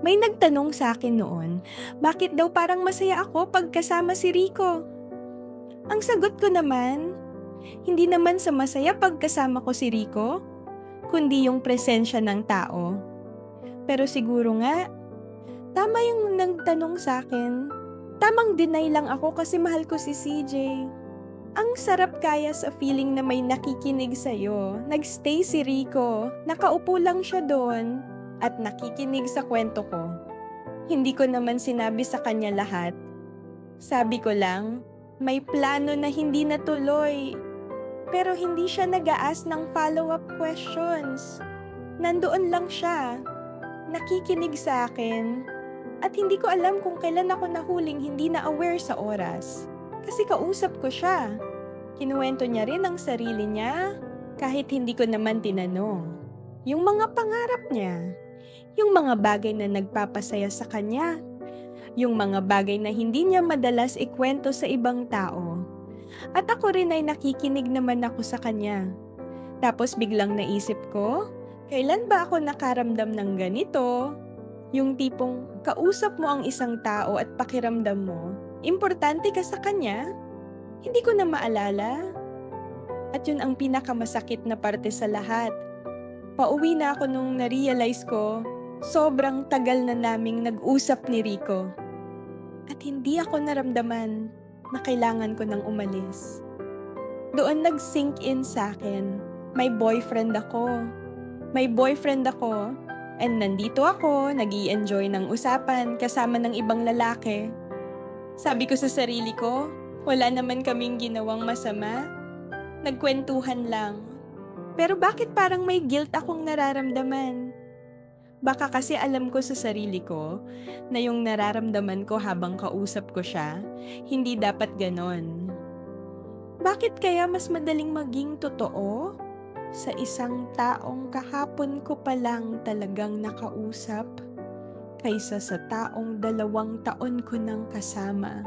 May nagtanong sa akin noon, bakit daw parang masaya ako pag kasama si Rico? Ang sagot ko naman, hindi naman sa masaya pag kasama ko si Rico, kundi yung presensya ng tao. Pero siguro nga, tama yung nagtanong sa akin. Tamang deny lang ako kasi mahal ko si CJ. Ang sarap kaya sa feeling na may nakikinig sa'yo. Nagstay si Rico, nakaupo lang siya doon at nakikinig sa kwento ko. Hindi ko naman sinabi sa kanya lahat. Sabi ko lang, may plano na hindi natuloy. Pero hindi siya nag-a-ask ng follow-up questions. Nandoon lang siya, nakikinig sa akin. At hindi ko alam kung kailan ako nahuling hindi na aware sa oras. Kasi kausap ko siya. Kinuwento niya rin ang sarili niya kahit hindi ko naman tinanong. Yung mga pangarap niya. Yung mga bagay na nagpapasaya sa kanya. Yung mga bagay na hindi niya madalas ikwento sa ibang tao. At ako rin ay nakikinig naman ako sa kanya. Tapos biglang naisip ko, kailan ba ako nakaramdam ng ganito? Yung tipong kausap mo ang isang tao at pakiramdam mo, importante ka sa kanya? Hindi ko na maalala. At yun ang pinakamasakit na parte sa lahat. Pauwi na ako nung na-realize ko, sobrang tagal na naming nag-usap ni Rico. At hindi ako naramdaman na kailangan ko nang umalis. Doon nag-sink in sa akin, may boyfriend ako. May boyfriend ako. And nandito ako, nag-i-enjoy ng usapan kasama ng ibang lalaki. Sabi ko sa sarili ko, wala naman kaming ginawang masama. Nagkwentuhan lang. Pero bakit parang may guilt akong nararamdaman? Baka kasi alam ko sa sarili ko na yung nararamdaman ko habang kausap ko siya, hindi dapat ganon. Bakit kaya mas madaling maging totoo sa isang taong kahapon ko pa lang talagang nakausap kaysa sa taong 2 taon ko nang kasama?